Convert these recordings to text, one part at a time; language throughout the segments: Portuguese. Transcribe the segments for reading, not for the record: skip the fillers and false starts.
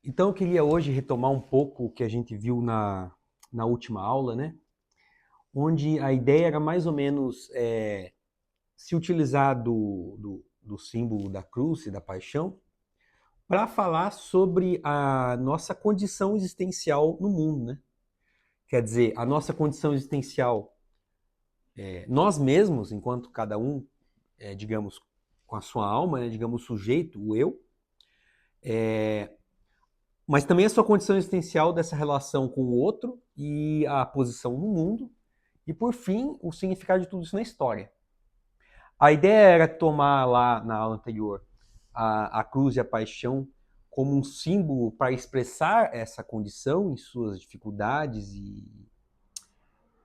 Então eu queria hoje retomar um pouco o que a gente viu na última aula, né? Onde a ideia era mais ou menos se utilizar do símbolo da cruz e da paixão para falar sobre a nossa condição existencial no mundo, né? Quer dizer, a nossa condição existencial, nós mesmos, enquanto cada um, digamos, com a sua alma, né? Digamos, o sujeito, o eu, mas também a sua condição existencial dessa relação com o outro e a posição no mundo, e por fim, o significado de tudo isso na história. A ideia era tomar lá na aula anterior a cruz e a paixão como um símbolo para expressar essa condição em suas dificuldades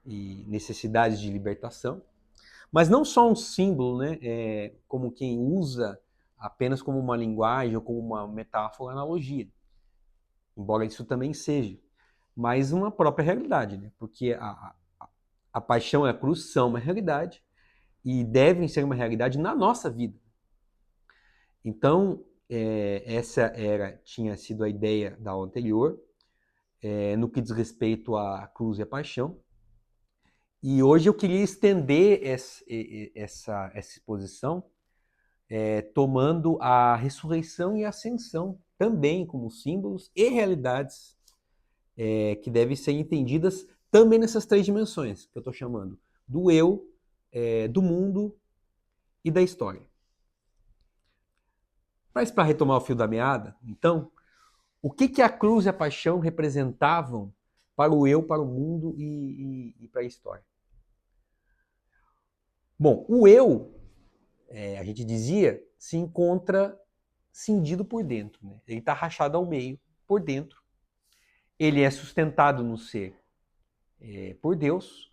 e necessidades de libertação, mas não só um símbolo, né, como quem usa apenas como uma linguagem ou como uma metáfora, analogia, embora isso também seja, mas uma própria realidade, né, porque a paixão e a cruz são uma realidade e devem ser uma realidade na nossa vida. Então, essa tinha sido a ideia da aula anterior, no que diz respeito à cruz e à paixão. E hoje eu queria estender essa exposição, tomando a ressurreição e a ascensão também como símbolos e realidades que devem ser entendidas também nessas três dimensões que eu estou chamando, do eu, do mundo e da história. Mas para retomar o fio da meada, então, o que a cruz e a paixão representavam para o eu, para o mundo e para a história? Bom, o eu, a gente dizia, se encontra cindido por dentro, né? Ele está rachado ao meio, por dentro. Ele é sustentado no ser por Deus.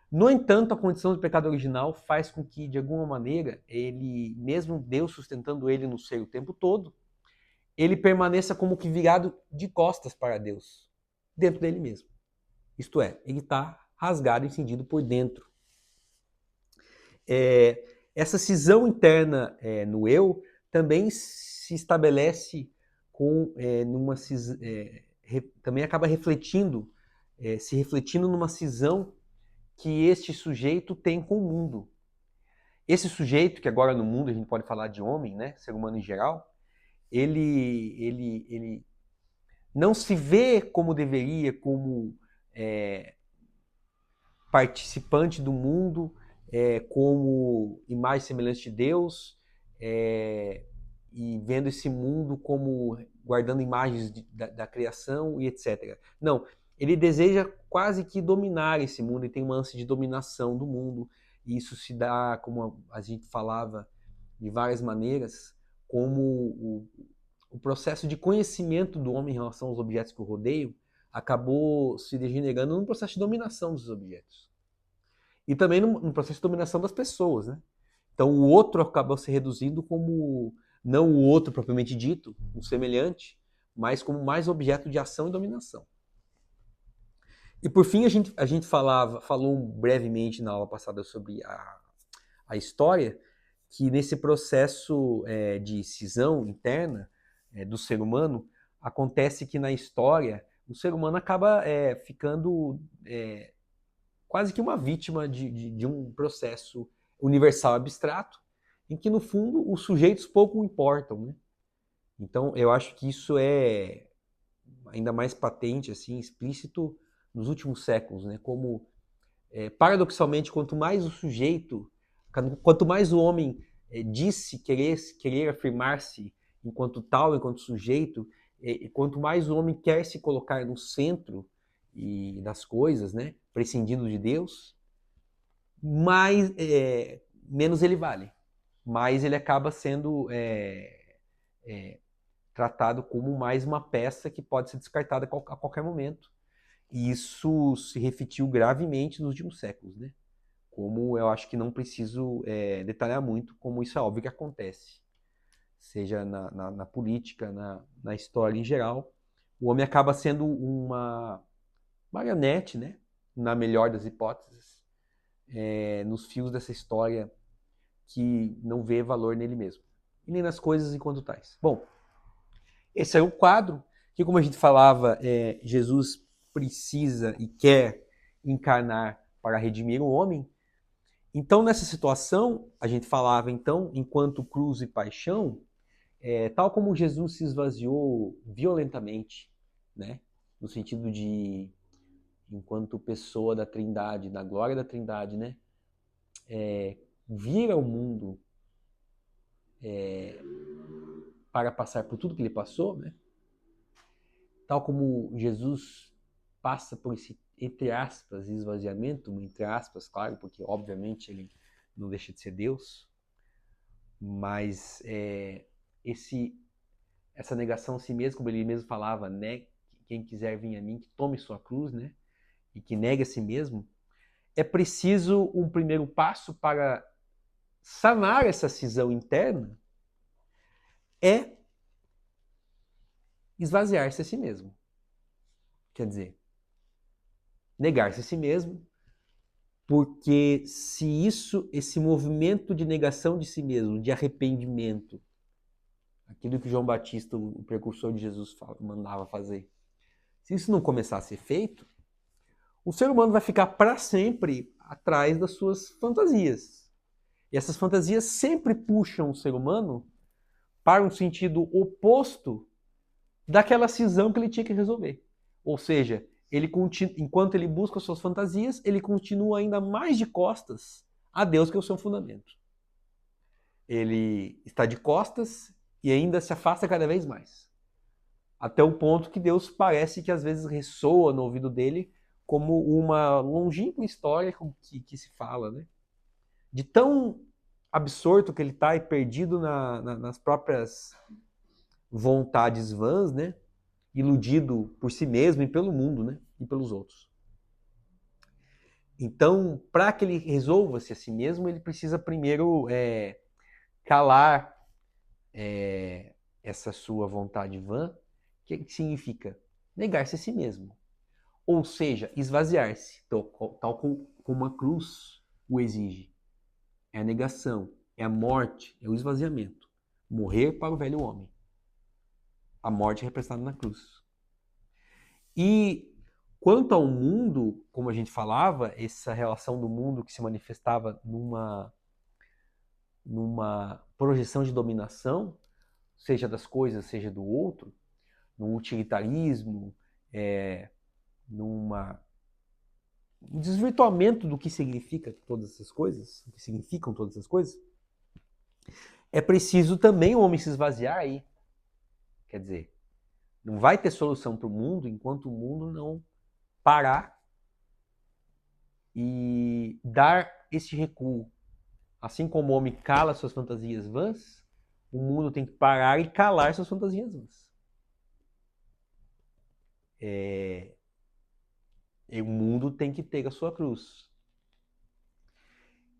No entanto, a condição do pecado original faz com que, de alguma maneira, ele, mesmo Deus sustentando ele no ser o tempo todo, ele permaneça como que virado de costas para Deus, dentro dele mesmo. Isto é, ele está rasgado e cindido por dentro. Essa cisão interna no eu também se estabelece também acaba refletindo, se refletindo numa cisão que este sujeito tem com o mundo. Esse sujeito, que agora no mundo a gente pode falar de homem, né, ser humano em geral, ele não se vê como deveria, como participante do mundo, como imagem semelhante de Deus, e vendo esse mundo como guardando imagens da criação e etc. Não, ele deseja quase que dominar esse mundo e tem uma ânsia de dominação do mundo. E isso se dá, como a gente falava de várias maneiras, como o processo de conhecimento do homem em relação aos objetos que o rodeiam acabou se degenerando num processo de dominação dos objetos. E também no processo de dominação das pessoas, né? Então o outro acabou se reduzindo como, não o outro propriamente dito, um semelhante, mas como mais objeto de ação e dominação. E por fim a gente falou brevemente na aula passada sobre a história, que nesse processo de cisão interna do ser humano, acontece que na história o ser humano acaba ficando quase que uma vítima de um processo universal abstrato, em que, no fundo, os sujeitos pouco importam, né? Então, eu acho que isso é ainda mais patente, assim, explícito nos últimos séculos, né? Como, paradoxalmente, quanto mais o homem disse querer afirmar-se enquanto tal, enquanto sujeito, e quanto mais o homem quer se colocar no centro das coisas, né? Prescindindo de Deus, menos ele vale. Mais ele acaba sendo tratado como mais uma peça que pode ser descartada a qualquer momento. E isso se refletiu gravemente nos últimos séculos, né? Como eu acho que não preciso detalhar muito, como isso é óbvio que acontece. Seja na política, na história em geral, o homem acaba sendo uma marionete, né? Na melhor das hipóteses, nos fios dessa história que não vê valor nele mesmo, e nem nas coisas enquanto tais. Bom, esse é o quadro que, como a gente falava, Jesus precisa e quer encarnar para redimir o homem. Então, nessa situação, a gente falava, então, enquanto cruz e paixão, tal como Jesus se esvaziou violentamente, né? No sentido de, enquanto pessoa da Trindade, da glória da Trindade, né? Vir ao mundo para passar por tudo que ele passou, né? Tal como Jesus passa por esse, entre aspas, esvaziamento, entre aspas, claro, porque obviamente ele não deixa de ser Deus, mas essa negação a si mesmo, como ele mesmo falava, né? Quem quiser vir a mim, que tome sua cruz, né? E que negue a si mesmo. É preciso um primeiro passo para sanar essa cisão interna, é esvaziar-se a si mesmo. Quer dizer, negar-se a si mesmo, porque se esse movimento de negação de si mesmo, de arrependimento, aquilo que João Batista, o precursor de Jesus, mandava fazer, se isso não começar a ser feito, o ser humano vai ficar para sempre atrás das suas fantasias. E essas fantasias sempre puxam o ser humano para um sentido oposto daquela cisão que ele tinha que resolver. Ou seja, enquanto ele busca suas fantasias, ele continua ainda mais de costas a Deus, que é o seu fundamento. Ele está de costas e ainda se afasta cada vez mais. Até o ponto que Deus parece que às vezes ressoa no ouvido dele como uma longínqua história que se fala, né? De tão absorto que ele está e perdido nas próprias vontades vãs, né? Iludido por si mesmo e pelo mundo, né? E pelos outros. Então, para que ele resolva-se a si mesmo, ele precisa primeiro calar essa sua vontade vã, que significa negar-se a si mesmo. Ou seja, esvaziar-se, tal como a cruz o exige. É a negação, é a morte, é o esvaziamento. Morrer para o velho homem. A morte é representada na cruz. E quanto ao mundo, como a gente falava, essa relação do mundo que se manifestava numa projeção de dominação, seja das coisas, seja do outro, num utilitarismo, num desvirtuamento do que significa todas essas coisas, do que significam todas essas coisas, é preciso também o homem se esvaziar aí. Quer dizer, não vai ter solução para o mundo enquanto o mundo não parar e dar esse recuo. Assim como o homem cala suas fantasias vãs, o mundo tem que parar e calar suas fantasias vãs. E o mundo tem que ter a sua cruz.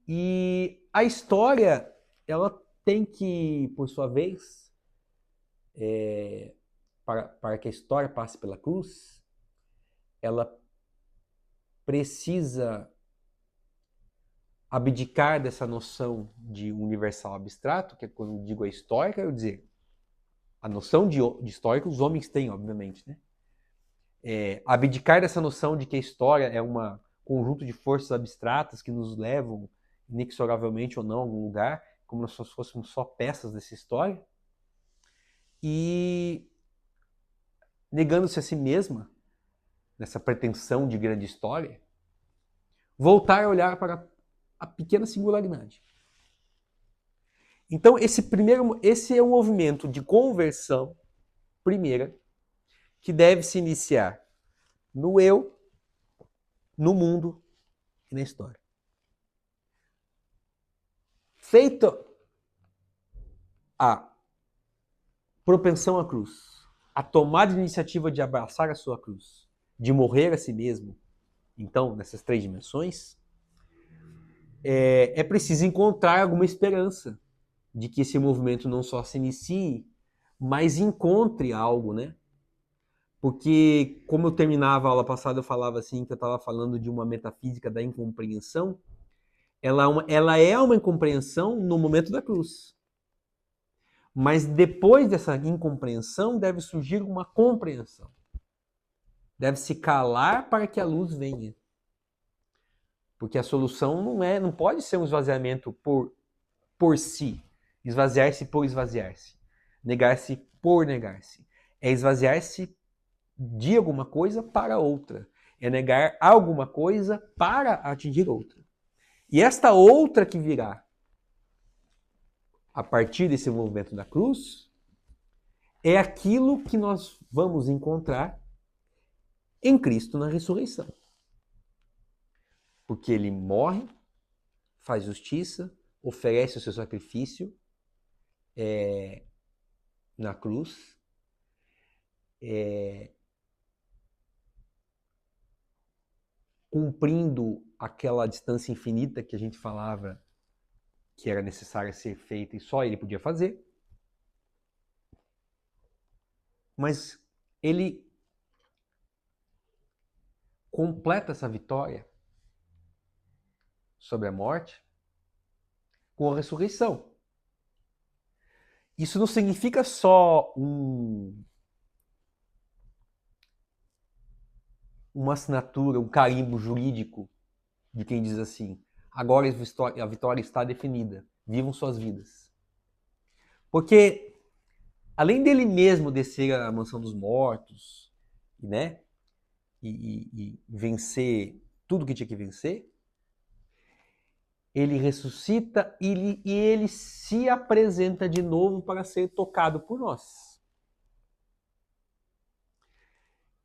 E a história, ela tem que, por sua vez, para que a história passe pela cruz, ela precisa abdicar dessa noção de universal abstrato, que é quando eu digo a histórica, eu dizer, a noção de histórica os homens têm, obviamente, né? Abdicar dessa noção de que a história é um conjunto de forças abstratas que nos levam inexoravelmente ou não a algum lugar, como se nós fôssemos só peças dessa história, e negando-se a si mesma, nessa pretensão de grande história, voltar a olhar para a pequena singularidade. Então, esse é um movimento de conversão primeira que deve se iniciar no eu, no mundo e na história. Feito a propensão à cruz, a tomada de iniciativa de abraçar a sua cruz, de morrer a si mesmo, então, nessas três dimensões, é preciso encontrar alguma esperança de que esse movimento não só se inicie, mas encontre algo, né? Porque, como eu terminava a aula passada, eu falava assim, que eu estava falando de uma metafísica da incompreensão, ela é uma incompreensão no momento da cruz. Mas depois dessa incompreensão deve surgir uma compreensão. Deve se calar para que a luz venha. Porque a solução não pode ser um esvaziamento por si. Esvaziar-se por esvaziar-se. Negar-se por negar-se. É esvaziar-se de alguma coisa para outra. É negar alguma coisa para atingir outra. E esta outra que virá a partir desse movimento da cruz é aquilo que nós vamos encontrar em Cristo na ressurreição. Porque ele morre, faz justiça, oferece o seu sacrifício na cruz, cumprindo aquela distância infinita que a gente falava que era necessária ser feita e só ele podia fazer. Mas ele completa essa vitória sobre a morte com a ressurreição. Isso não significa só uma assinatura, um carimbo jurídico de quem diz assim: agora a vitória está definida, vivam suas vidas. Porque além dele mesmo descer à mansão dos mortos, né, e vencer tudo que tinha que vencer, ele ressuscita e ele se apresenta de novo para ser tocado por nós.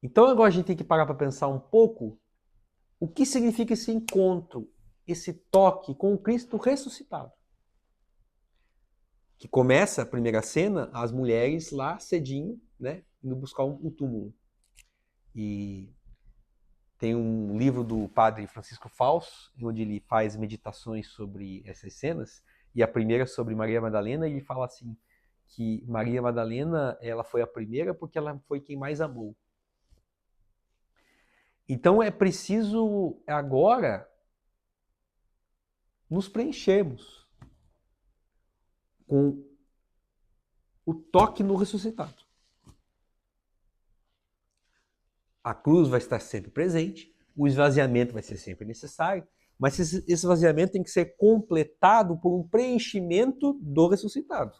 Então agora a gente tem que parar para pensar um pouco o que significa esse encontro, esse toque com o Cristo ressuscitado. Que começa a primeira cena, as mulheres lá cedinho, né, indo buscar um túmulo. E tem um livro do padre Francisco Fausto, onde ele faz meditações sobre essas cenas, e a primeira sobre Maria Madalena, e ele fala assim, que Maria Madalena ela foi a primeira porque ela foi quem mais amou. Então é preciso agora nos preenchermos com o toque no ressuscitado. A cruz vai estar sempre presente, o esvaziamento vai ser sempre necessário, mas esse esvaziamento tem que ser completado por um preenchimento do ressuscitado.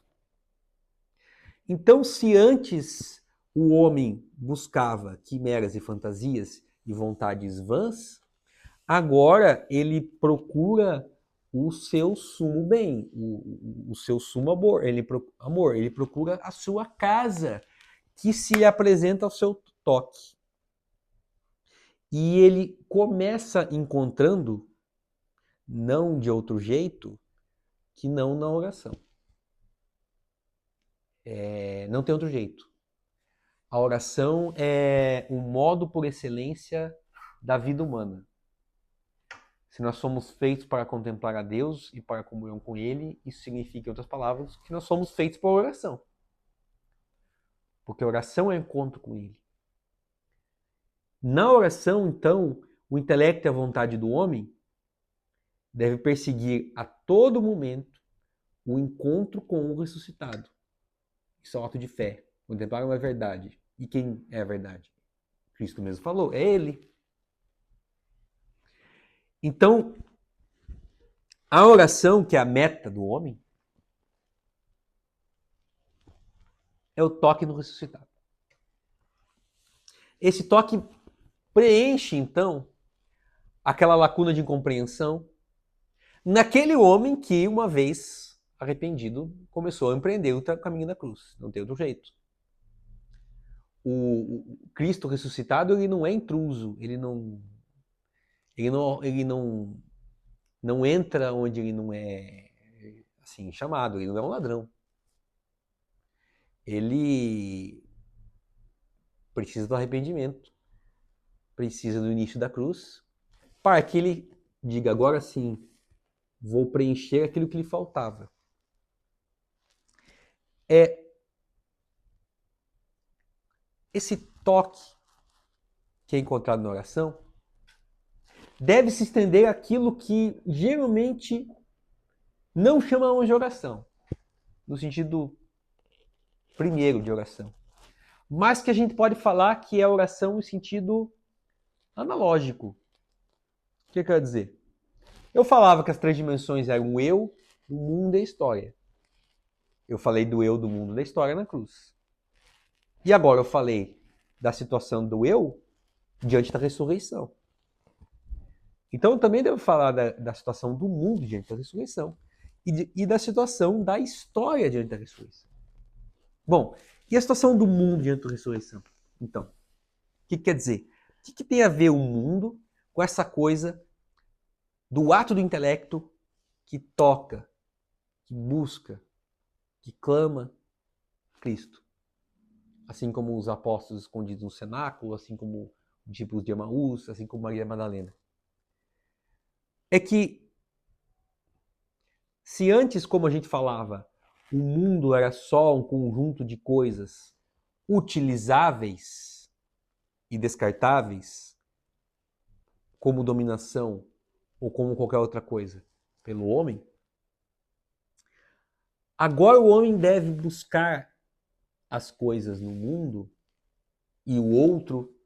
Então, se antes o homem buscava quimeras e fantasias e vontades vãs, agora ele procura o seu sumo bem, o seu sumo amor. Ele procura a sua casa, que se apresenta ao seu toque. E ele começa encontrando, não de outro jeito, que não na oração. Não tem outro jeito. A oração é o modo por excelência da vida humana. Se nós somos feitos para contemplar a Deus e para a comunhão com Ele, isso significa, em outras palavras, que nós somos feitos para a oração. Porque a oração é encontro com Ele. Na oração, então, o intelecto e a vontade do homem deve perseguir a todo momento o encontro com o ressuscitado. Isso é um ato de fé. Contemplar uma verdade. E quem é a verdade? Cristo mesmo falou, é Ele. Então, a oração, que é a meta do homem, é o toque no ressuscitado. Esse toque preenche, então, aquela lacuna de incompreensão naquele homem que, uma vez arrependido, começou a empreender o caminho da cruz. Não tem outro jeito. O Cristo ressuscitado, ele não é intruso, ele não entra onde ele não é assim chamado, ele não é um ladrão. Ele precisa do arrependimento, precisa do início da cruz, para que ele diga agora sim, vou preencher aquilo que lhe faltava. Esse toque que é encontrado na oração deve se estender àquilo que geralmente não chamamos de oração, no sentido primeiro de oração. Mas que a gente pode falar que é oração em sentido analógico. O que quer dizer? Eu falava que as três dimensões eram o eu, o mundo e a história. Eu falei do eu, do mundo e da história na cruz. E agora eu falei da situação do eu diante da ressurreição. Então eu também devo falar da situação do mundo diante da ressurreição. E da situação da história diante da ressurreição. Bom, e a situação do mundo diante da ressurreição? Então, o que quer dizer? O que tem a ver o mundo com essa coisa do ato do intelecto que toca, que busca, que clama Cristo? Assim como os apóstolos escondidos no cenáculo, assim como os discípulos de Emaús, assim como Maria Madalena. É que, se antes, como a gente falava, o mundo era só um conjunto de coisas utilizáveis e descartáveis, como dominação ou como qualquer outra coisa, pelo homem, agora o homem deve buscar as coisas no mundo e o outro,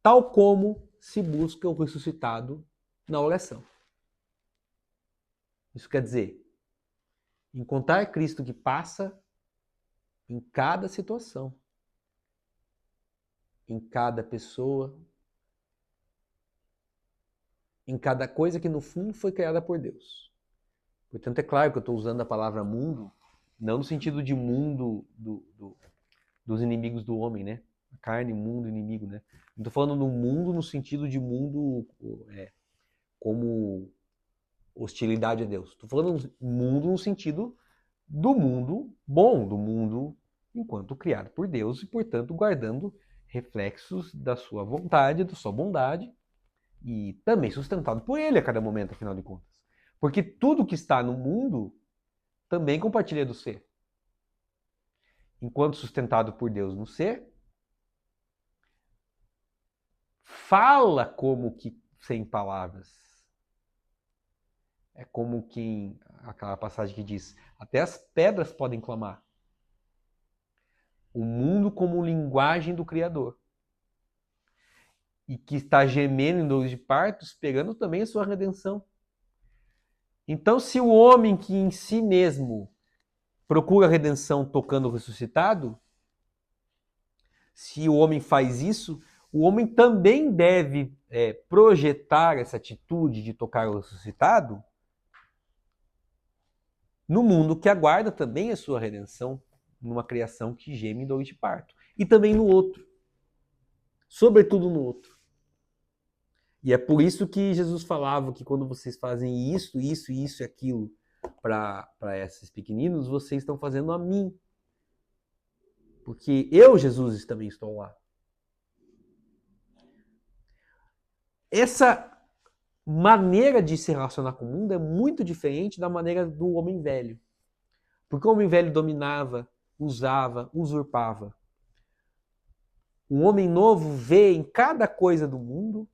tal como se busca o ressuscitado na oração. Isso quer dizer, encontrar Cristo que passa em cada situação, em cada pessoa, em cada coisa que no fundo foi criada por Deus. Portanto, é claro que eu estou usando a palavra mundo, não no sentido de mundo dos inimigos do homem, né? Carne, mundo, inimigo, né? Não estou falando no mundo no sentido de mundo como hostilidade a Deus. Estou falando mundo no sentido do mundo bom, do mundo enquanto criado por Deus e, portanto, guardando reflexos da sua vontade, da sua bondade e também sustentado por Ele a cada momento, afinal de contas. Porque tudo que está no mundo também compartilha do ser. Enquanto sustentado por Deus no ser, fala como que sem palavras. É como quem, aquela passagem que diz, até as pedras podem clamar. O mundo como linguagem do Criador. E que está gemendo em dores de parto, esperando também a sua redenção. Então, se o homem que em si mesmo procura a redenção tocando o ressuscitado, se o homem faz isso, o homem também deve projetar essa atitude de tocar o ressuscitado no mundo que aguarda também a sua redenção, numa criação que geme em dor de parto. E também no outro. Sobretudo no outro. E é por isso que Jesus falava que quando vocês fazem isso, isso, isso e aquilo para esses pequeninos, vocês estão fazendo a mim. Porque eu, Jesus, também estou lá. Essa maneira de se relacionar com o mundo é muito diferente da maneira do homem velho. Porque o homem velho dominava, usava, usurpava. O homem novo vê em cada coisa do mundo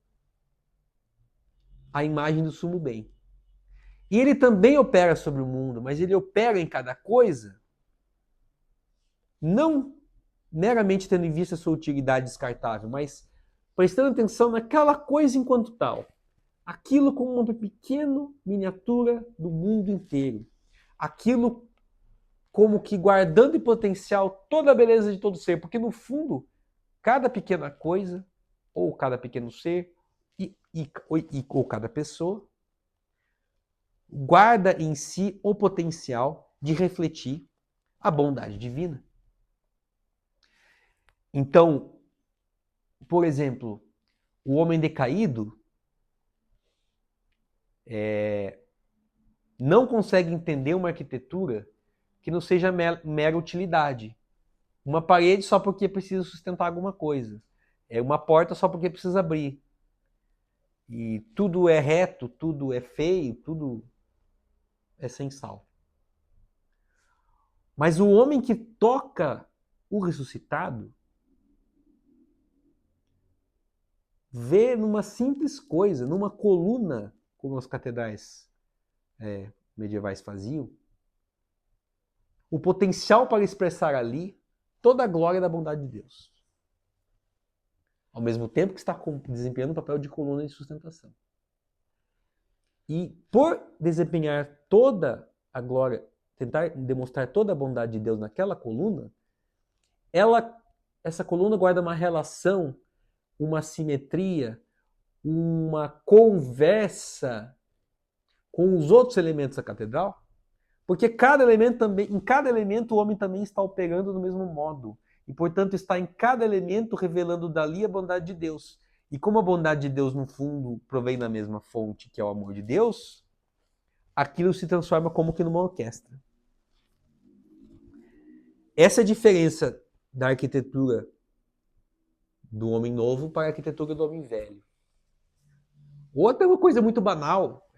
a imagem do sumo bem. E ele também opera sobre o mundo, mas ele opera em cada coisa não meramente tendo em vista a sua utilidade descartável, mas prestando atenção naquela coisa enquanto tal. Aquilo como uma pequena miniatura do mundo inteiro. Aquilo como que guardando em potencial toda a beleza de todo ser, porque no fundo, cada pequena coisa, ou cada pequeno ser, ou cada pessoa, guarda em si o potencial de refletir a bondade divina. Então, por exemplo, o homem decaído não consegue entender uma arquitetura que não seja mera utilidade. Uma parede só porque precisa sustentar alguma coisa. É uma porta só porque precisa abrir. E tudo é reto, tudo é feio, tudo é sem sal. Mas o homem que toca o ressuscitado vê numa simples coisa, numa coluna, como as catedrais medievais faziam, o potencial para expressar ali toda a glória da bondade de Deus. Ao mesmo tempo que está desempenhando o papel de coluna de sustentação. E por desempenhar toda a glória, tentar demonstrar toda a bondade de Deus naquela coluna, essa coluna guarda uma relação, uma simetria, uma conversa com os outros elementos da catedral, porque em cada elemento o homem também está operando do mesmo modo. E, portanto, está em cada elemento revelando dali a bondade de Deus. E como a bondade de Deus, no fundo, provém da mesma fonte, que é o amor de Deus, aquilo se transforma como que numa orquestra. Essa é a diferença da arquitetura do homem novo para a arquitetura do homem velho. Outra coisa muito banal,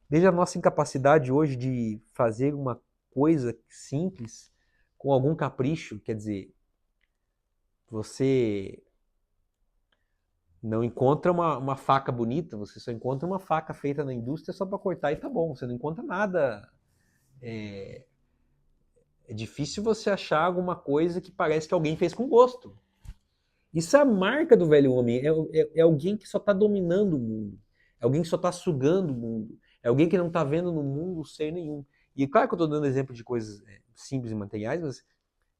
desde a nossa incapacidade hoje de fazer uma coisa simples com algum capricho, quer dizer, você não encontra uma faca bonita, você só encontra uma faca feita na indústria só para cortar e tá bom, você não encontra nada. É difícil você achar alguma coisa que parece que alguém fez com gosto. Isso é a marca do velho homem, é alguém que só está dominando o mundo, é alguém que só está sugando o mundo, é alguém que não está vendo no mundo ser nenhum. E claro que eu estou dando exemplo de coisas simples e materiais, mas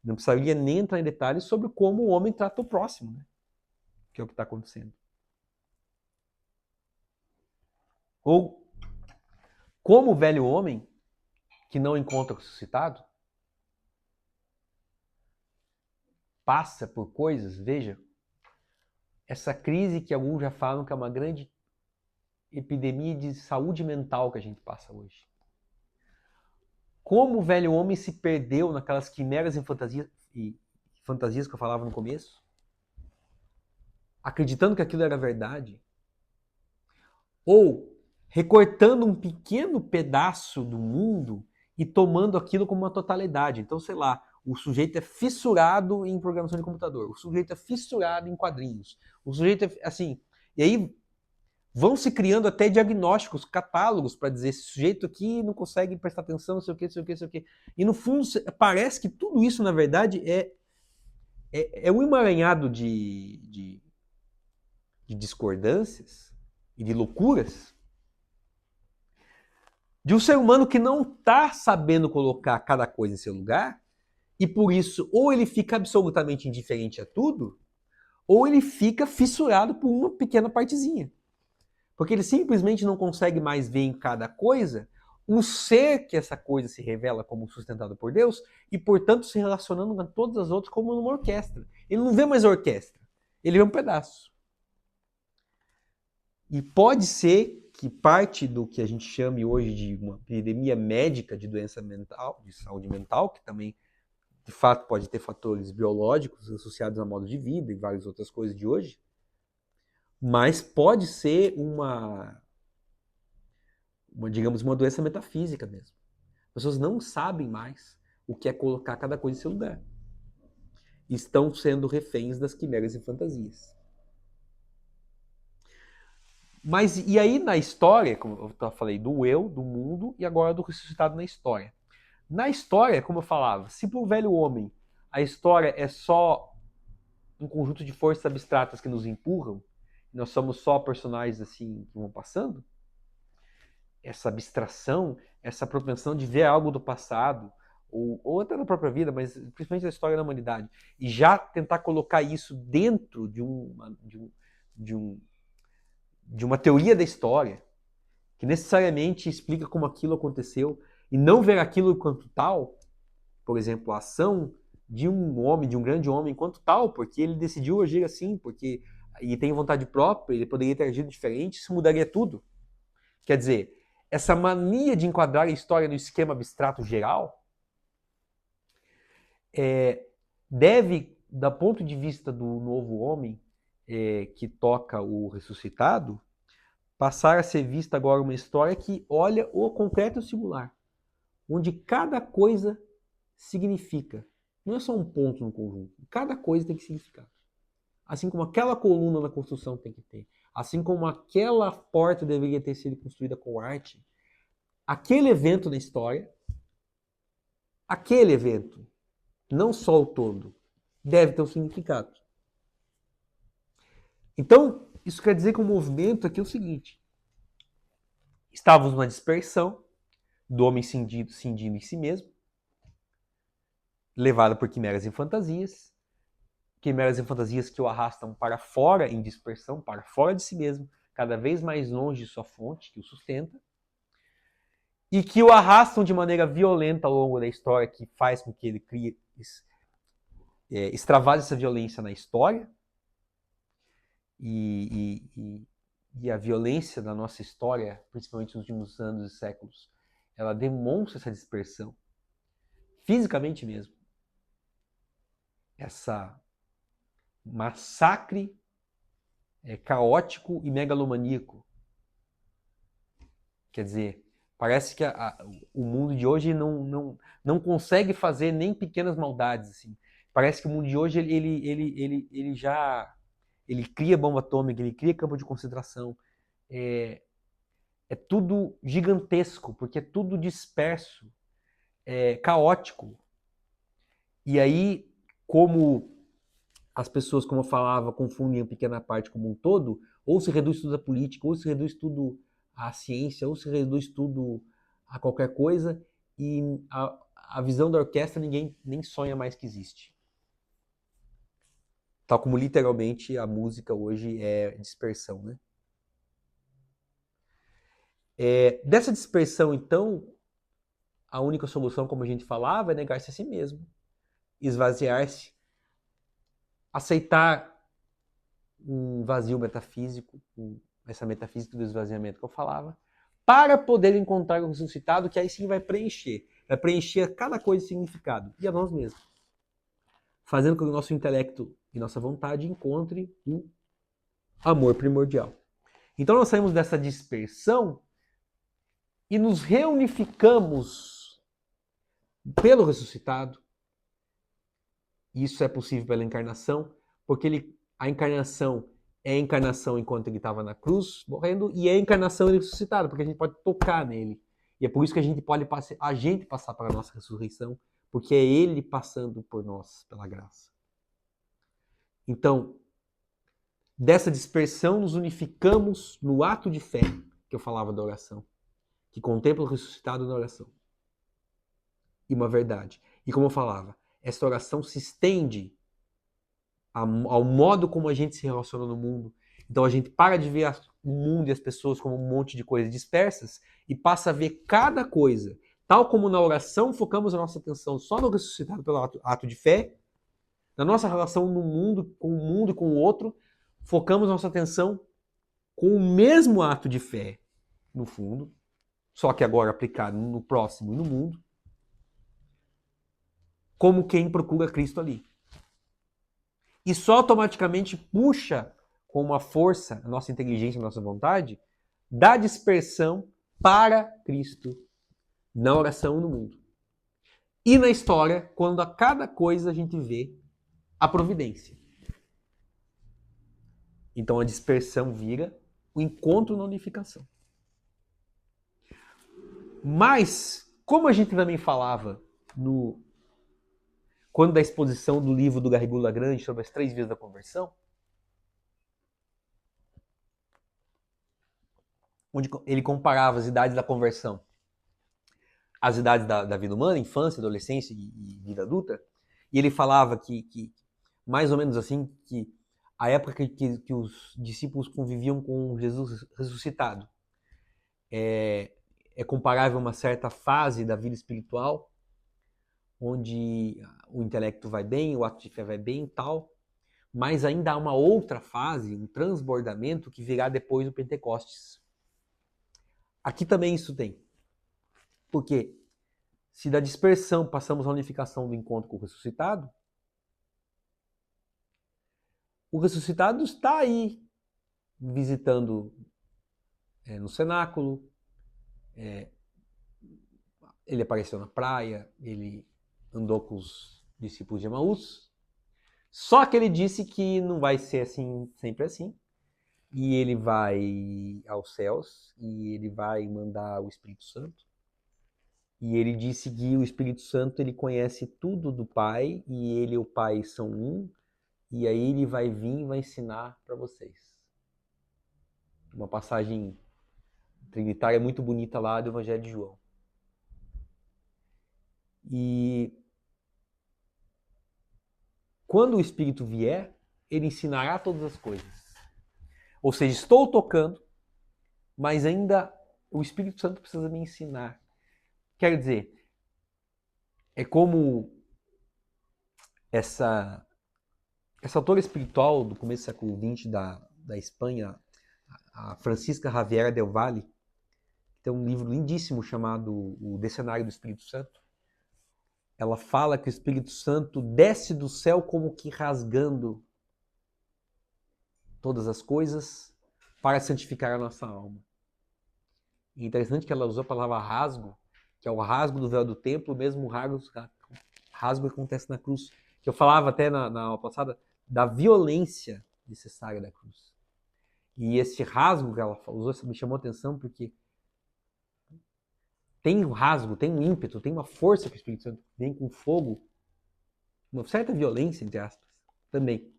não precisaria nem entrar em detalhes sobre como o homem trata o próximo, né? Que é o que está acontecendo. Ou como o velho homem, que não encontra o ressuscitado, passa por coisas, veja, essa crise que alguns já falam que é uma grande epidemia de saúde mental que a gente passa hoje. Como o velho homem se perdeu naquelas quimeras e fantasias que eu falava no começo, acreditando que aquilo era verdade, ou recortando um pequeno pedaço do mundo e tomando aquilo como uma totalidade. Então, sei lá, o sujeito é fissurado em programação de computador, o sujeito é fissurado em quadrinhos, o sujeito é assim, e aí vão se criando até diagnósticos, catálogos para dizer esse sujeito aqui não consegue prestar atenção, não sei o que, não sei o que, não sei o que. E no fundo parece que tudo isso, na verdade, é um emaranhado de discordâncias e de loucuras de um ser humano que não está sabendo colocar cada coisa em seu lugar e por isso ou ele fica absolutamente indiferente a tudo ou ele fica fissurado por uma pequena partezinha. Porque ele simplesmente não consegue mais ver em cada coisa o ser que essa coisa se revela como sustentado por Deus e, portanto, se relacionando com todas as outras como numa orquestra. Ele não vê mais a orquestra, ele vê um pedaço. E pode ser que parte do que a gente chame hoje de uma epidemia médica de doença mental, de saúde mental, que também, de fato, pode ter fatores biológicos associados ao modo de vida e várias outras coisas de hoje, mas pode ser digamos, uma doença metafísica mesmo. As pessoas não sabem mais o que é colocar cada coisa em seu lugar. Estão sendo reféns das quimeras e fantasias. Mas e aí na história, como eu falei, do eu, do mundo e agora do ressuscitado na história. Na história, como eu falava, se para o velho homem a história é só um conjunto de forças abstratas que nos empurram, nós somos só personagens assim que vão passando, essa abstração, essa propensão de ver algo do passado, ou até da própria vida, mas principalmente da história da humanidade, e já tentar colocar isso dentro de uma teoria da história, que necessariamente explica como aquilo aconteceu, e não ver aquilo enquanto tal, por exemplo, a ação de um homem, de um grande homem, enquanto tal, porque ele decidiu agir assim, porque e tem vontade própria, ele poderia ter agido diferente, isso mudaria tudo. Quer dizer, essa mania de enquadrar a história no esquema abstrato geral deve, do ponto de vista do novo homem que toca o ressuscitado, passar a ser vista agora uma história que olha o concreto e o singular, onde cada coisa significa. Não é só um ponto no conjunto. Cada coisa tem que significar. Assim como aquela coluna na construção tem que ter. Assim como aquela porta deveria ter sido construída com arte. Aquele evento na história aquele evento, não só o todo, deve ter um significado. Então, isso quer dizer que o movimento aqui é o seguinte: estávamos numa dispersão do homem cindindo em si mesmo, levado por quimeras e fantasias que o arrastam para fora em dispersão, para fora de si mesmo, cada vez mais longe de sua fonte, que o sustenta, e que o arrastam de maneira violenta ao longo da história, que faz com que ele crie, extravase essa violência na história, e a violência da nossa história, principalmente nos últimos anos e séculos, ela demonstra essa dispersão, fisicamente mesmo. Essa massacre caótico e megalomaníaco. Quer dizer, parece que o mundo de hoje não consegue fazer nem pequenas maldades. Assim. Parece que o mundo de hoje ele já cria bomba atômica, ele cria campo de concentração. É tudo gigantesco, porque é tudo disperso, caótico. E aí, como as pessoas, como eu falava, confundem a pequena parte como um todo, ou se reduz tudo à política, ou se reduz tudo à ciência, ou se reduz tudo a qualquer coisa, e a visão da orquestra ninguém nem sonha mais que existe. Tal como literalmente a música hoje é dispersão, né? Dessa dispersão, então, a única solução, como a gente falava, é negar-se a si mesmo, esvaziar-se, aceitar um vazio metafísico, essa metafísica do esvaziamento que eu falava, para poder encontrar o ressuscitado, que aí sim vai preencher cada coisa de significado, e a nós mesmos, fazendo com que o nosso intelecto e nossa vontade encontre o amor primordial. Então nós saímos dessa dispersão e nos reunificamos pelo ressuscitado. Isso é possível pela encarnação, porque a encarnação é a encarnação enquanto ele estava na cruz, morrendo, e é a encarnação ele ressuscitado, porque a gente pode tocar nele. E é por isso que a gente pode passar para a nossa ressurreição, porque é ele passando por nós, pela graça. Então, dessa dispersão, nos unificamos no ato de fé, que eu falava da oração, que contempla o ressuscitado na oração. E uma verdade. E como eu falava, essa oração se estende ao modo como a gente se relaciona no mundo. Então a gente para de ver o mundo e as pessoas como um monte de coisas dispersas e passa a ver cada coisa. Tal como na oração focamos a nossa atenção só no ressuscitado pelo ato de fé, na nossa relação no mundo, com o mundo e com o outro, focamos nossa atenção com o mesmo ato de fé, no fundo, só que agora aplicado no próximo e no mundo, como quem procura Cristo ali. Isso automaticamente puxa com uma força a nossa inteligência, a nossa vontade, da dispersão para Cristo, na oração no mundo. E na história, quando a cada coisa a gente vê a providência. Então a dispersão vira o encontro na unificação. Mas, como a gente também falava quando da exposição do livro do Garrigou Lagrange sobre as 3 vias da conversão, onde ele comparava as idades da conversão às idades da vida humana, infância, adolescência e vida adulta, e ele falava que mais ou menos assim, que a época que os discípulos conviviam com Jesus ressuscitado é comparável a uma certa fase da vida espiritual, onde o intelecto vai bem, o ato de fé vai bem e tal, mas ainda há uma outra fase, um transbordamento que virá depois do Pentecostes. Aqui também isso tem. Porque se da dispersão passamos à unificação do encontro com o ressuscitado está aí visitando no cenáculo, ele apareceu na praia, ele andou com os discípulos de Emaús, só que ele disse que não vai ser assim, sempre assim, e ele vai aos céus, e ele vai mandar o Espírito Santo, E ele disse que o Espírito Santo ele conhece tudo do Pai e ele e o Pai são um, e aí ele vai vir e vai ensinar para vocês. Uma passagem trinitária muito bonita lá do Evangelho de João. E quando o Espírito vier, ele ensinará todas as coisas. Ou seja, estou tocando, mas ainda o Espírito Santo precisa me ensinar. Quer dizer, é como essa autora espiritual do começo do século XX da Espanha, a Francisca Javiera del Valle, que tem um livro lindíssimo chamado O Decenário do Espírito Santo. Ela fala que o Espírito Santo desce do céu como que rasgando todas as coisas para santificar a nossa alma. E é interessante que ela usou a palavra rasgo, que é o rasgo do véu do templo, o mesmo rasgo que acontece na cruz. Que eu falava até na aula passada da violência necessária da cruz. E esse rasgo que ela usou me chamou a atenção porque tem um rasgo, tem um ímpeto, tem uma força que o Espírito Santo vem com fogo, uma certa violência, entre aspas, também,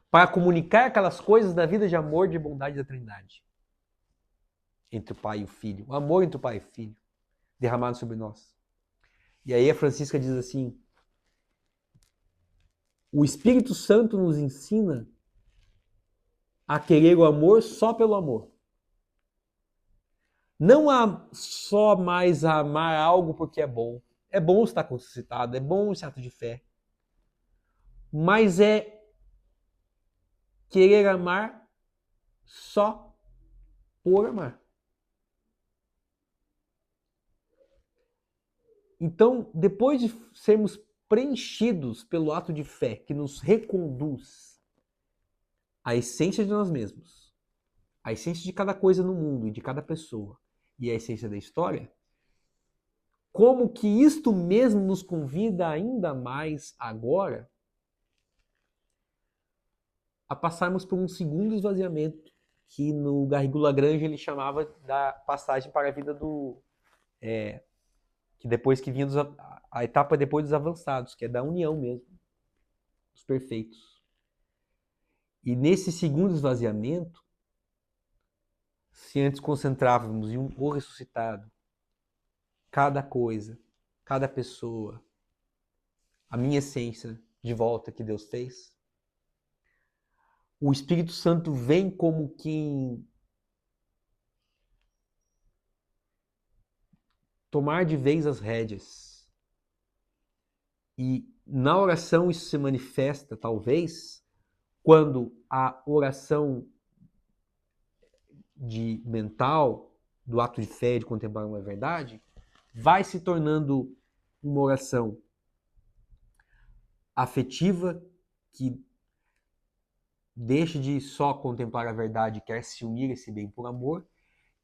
para comunicar aquelas coisas da vida de amor, de bondade da Trindade. Entre o Pai e o Filho. O amor entre o Pai e o Filho, derramado sobre nós. E aí a Francisca diz assim, o Espírito Santo nos ensina a querer o amor só pelo amor. Não há só mais a amar algo porque é bom. É bom estar ressuscitado, é bom esse ato de fé. Mas é querer amar só por amar. Então, depois de sermos preenchidos pelo ato de fé que nos reconduz à essência de nós mesmos, à essência de cada coisa no mundo e de cada pessoa, e à essência da história, como que isto mesmo nos convida ainda mais agora a passarmos por um segundo esvaziamento, que no Garrigou Lagrange ele chamava da passagem para a vida do... que depois que vinha a etapa depois dos avançados, que é da união mesmo, dos perfeitos. E nesse segundo esvaziamento, se antes concentrávamos em o ressuscitado, cada coisa, cada pessoa, a minha essência de volta que Deus fez, o Espírito Santo vem como quem tomar de vez as rédeas. E na oração isso se manifesta, talvez, quando a oração de mental, do ato de fé, de contemplar uma verdade, vai se tornando uma oração afetiva, que deixa de só contemplar a verdade, quer se unir esse bem por amor,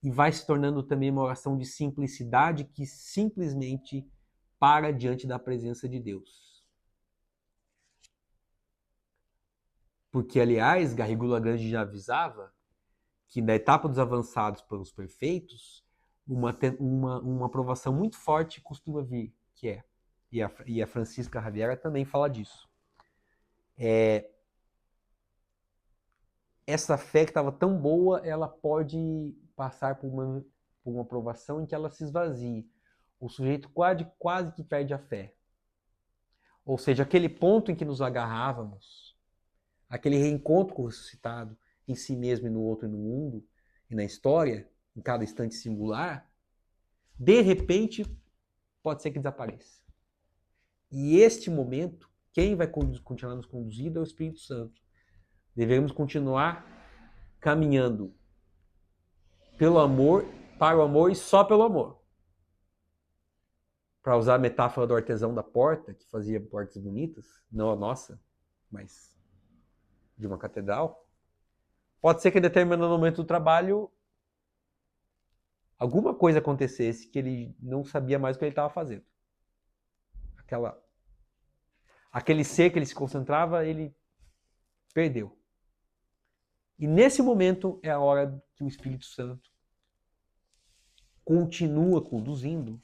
e vai se tornando também uma oração de simplicidade que simplesmente para diante da presença de Deus. Porque, aliás, Garrigou Lagrange já avisava que na etapa dos avançados pelos perfeitos, uma aprovação muito forte costuma vir, que é, e a Francisca Javiera também fala disso. Essa fé que estava tão boa, ela pode passar por uma aprovação em que ela se esvazie. O sujeito quase que perde a fé. Ou seja, aquele ponto em que nos agarrávamos, aquele reencontro com o ressuscitado, em si mesmo e no outro e no mundo, e na história, em cada instante singular, de repente, pode ser que desapareça. E este momento, quem vai continuar nos conduzindo é o Espírito Santo. Devemos continuar caminhando pelo amor, para o amor e só pelo amor. Para usar a metáfora do artesão da porta, que fazia portas bonitas, não a nossa, mas de uma catedral, pode ser que em determinado momento do trabalho alguma coisa acontecesse que ele não sabia mais o que ele estava fazendo. Aquele ser que ele se concentrava, ele perdeu. E nesse momento é a hora que o Espírito Santo continua conduzindo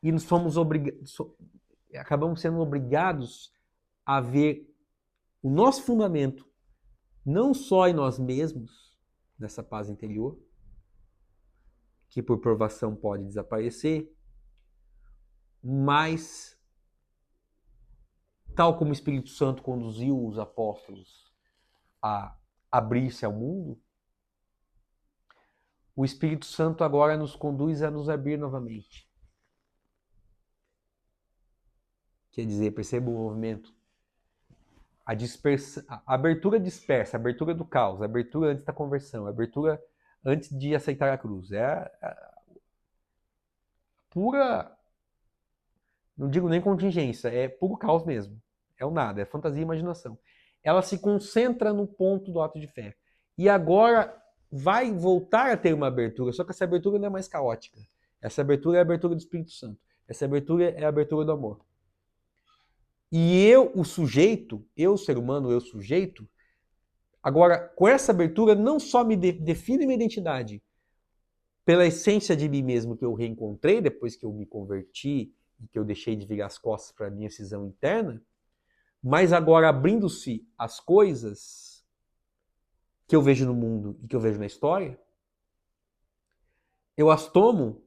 e acabamos sendo obrigados a ver o nosso fundamento não só em nós mesmos, nessa paz interior, que por provação pode desaparecer, mas, tal como o Espírito Santo conduziu os apóstolos a abrir-se ao mundo, o Espírito Santo agora nos conduz a nos abrir novamente. Quer dizer, perceba o movimento. A abertura dispersa, a abertura do caos, a abertura antes da conversão, a abertura antes de aceitar a cruz. É a pura, não digo nem contingência, é puro caos mesmo. É o nada, é fantasia e imaginação. Ela se concentra no ponto do ato de fé. E agora vai voltar a ter uma abertura, só que essa abertura não é mais caótica. Essa abertura é a abertura do Espírito Santo. Essa abertura é a abertura do amor. E eu, o sujeito, eu, ser humano, eu, sujeito, agora, com essa abertura, não só me define minha identidade pela essência de mim mesmo que eu reencontrei depois que eu me converti e que eu deixei de virar as costas para a minha cisão interna, mas agora abrindo-se as coisas que eu vejo no mundo e que eu vejo na história, eu as tomo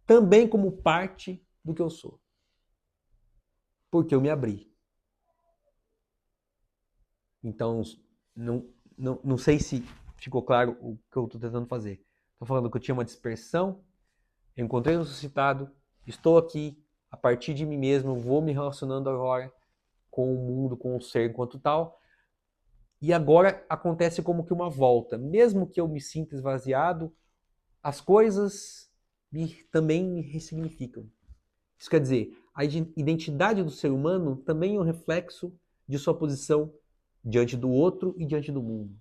também como parte do que eu sou. Porque eu me abri. Então, não sei se ficou claro o que eu estou tentando fazer. Estou falando que eu tinha uma dispersão, eu encontrei o ressuscitado, estou aqui, a partir de mim mesmo, vou me relacionando agora com o mundo, com o ser enquanto tal, e agora acontece como que uma volta. Mesmo que eu me sinta esvaziado, as coisas também me ressignificam. Isso quer dizer, a identidade do ser humano também é um reflexo de sua posição diante do outro e diante do mundo.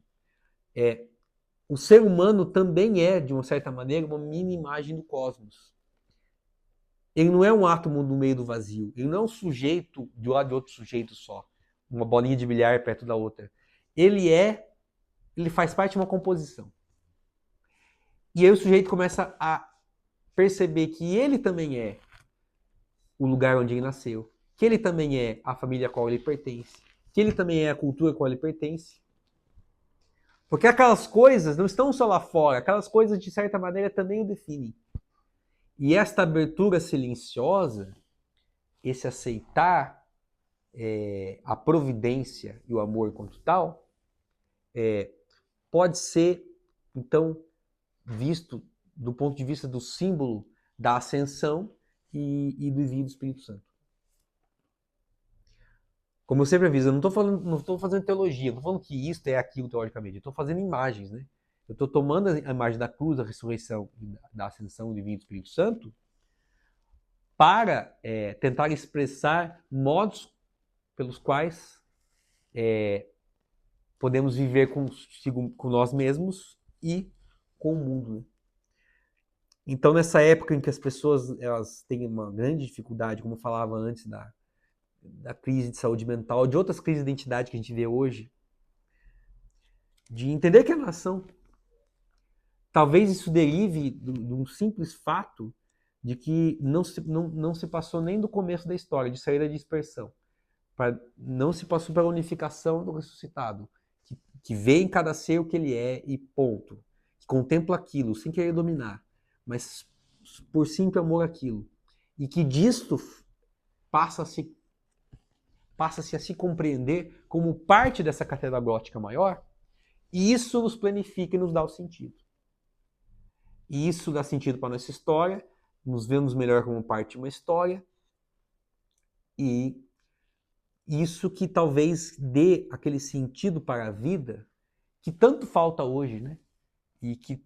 O ser humano também é, de uma certa maneira, uma mini imagem do cosmos. Ele não é um átomo no meio do vazio. Ele não é um sujeito do lado de outro sujeito só. Uma bolinha de bilhar perto da outra. Ele faz parte de uma composição. E aí o sujeito começa a perceber que ele também é o lugar onde ele nasceu, que ele também é a família a qual ele pertence, que ele também é a cultura a qual ele pertence. Porque aquelas coisas não estão só lá fora, aquelas coisas de certa maneira também o definem. E esta abertura silenciosa, esse aceitar a providência e o amor enquanto tal, pode ser, então, visto do ponto de vista do símbolo da ascensão e do envio do Espírito Santo. Como eu sempre aviso, eu não estou fazendo teologia, não estou falando que isso é aquilo teoricamente, eu estou fazendo imagens, né? Eu estou tomando a imagem da cruz, da ressurreição, da ascensão do envio do Espírito Santo para tentar expressar modos pelos quais podemos viver com nós mesmos e com o mundo. Né? Então, nessa época em que as pessoas elas têm uma grande dificuldade, como eu falava antes da crise de saúde mental, de outras crises de identidade que a gente vê hoje, de entender que é nação. Talvez isso derive de um simples fato de que não se passou nem do começo da história, de sair da dispersão. Não se passou pela unificação do ressuscitado, que vê em cada ser o que ele é e ponto. Que contempla aquilo, sem querer dominar, mas por simples amor àquilo. E que disto passa-se a se compreender como parte dessa catedral gótica maior, e isso nos planifica e nos dá o sentido. E isso dá sentido para a nossa história, nos vemos melhor como parte de uma história, e isso que talvez dê aquele sentido para a vida que tanto falta hoje, né? E que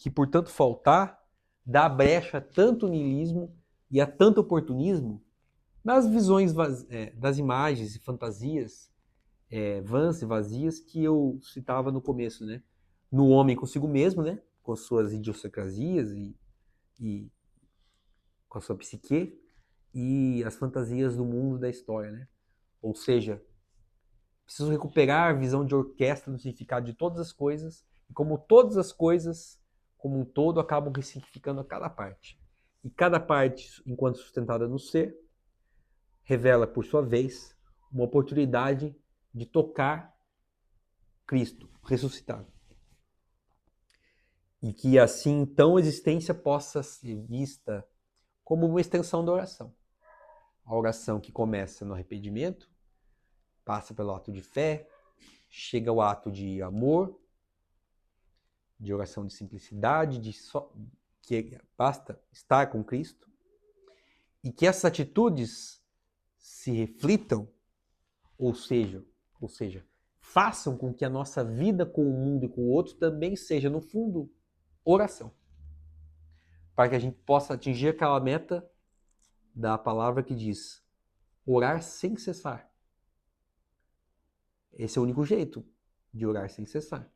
por tanto faltar, dá brecha a tanto niilismo e a tanto oportunismo nas visões das imagens e fantasias vãs e vazias que eu citava no começo, né? No homem consigo mesmo, né? Com suas idiosincrasias e com a sua psique, e as fantasias do mundo da história, né? Ou seja, preciso recuperar a visão de orquestra no significado de todas as coisas, e como todas as coisas, como um todo, acabam ressignificando a cada parte. E cada parte, enquanto sustentada no ser, revela, por sua vez, uma oportunidade de tocar Cristo ressuscitado. E que assim, então, a existência possa ser vista como uma extensão da oração. A oração que começa no arrependimento, passa pelo ato de fé, chega ao ato de amor, de oração de simplicidade, que basta estar com Cristo, e que essas atitudes se reflitam, ou seja, façam com que a nossa vida com o mundo e com o outro também seja, no fundo, oração. Para que a gente possa atingir aquela meta da palavra que diz orar sem cessar. Esse é o único jeito de orar sem cessar.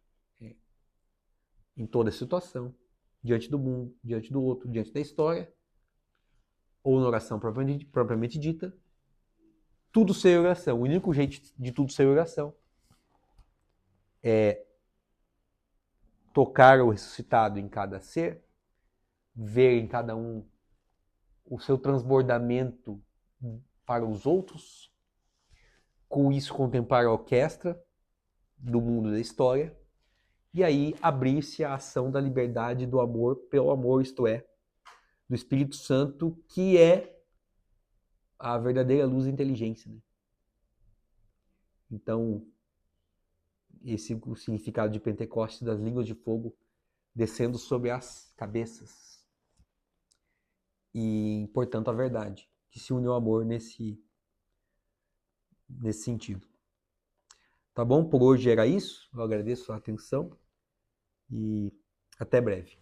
Em toda situação, diante do mundo, diante do outro, diante da história, ou na oração propriamente dita, tudo ser oração. O único jeito de tudo ser oração é tocar o ressuscitado em cada ser, ver em cada um o seu transbordamento para os outros, com isso contemplar a orquestra do mundo da história, e aí abrir-se à ação da liberdade do amor pelo amor, isto é, do Espírito Santo, que é a verdadeira luz da inteligência. Né? Então, esse é o significado de Pentecostes, das línguas de fogo descendo sobre as cabeças. E, portanto, a verdade, que se une ao amor nesse sentido. Tá bom? Por hoje era isso. Eu agradeço a atenção e até breve.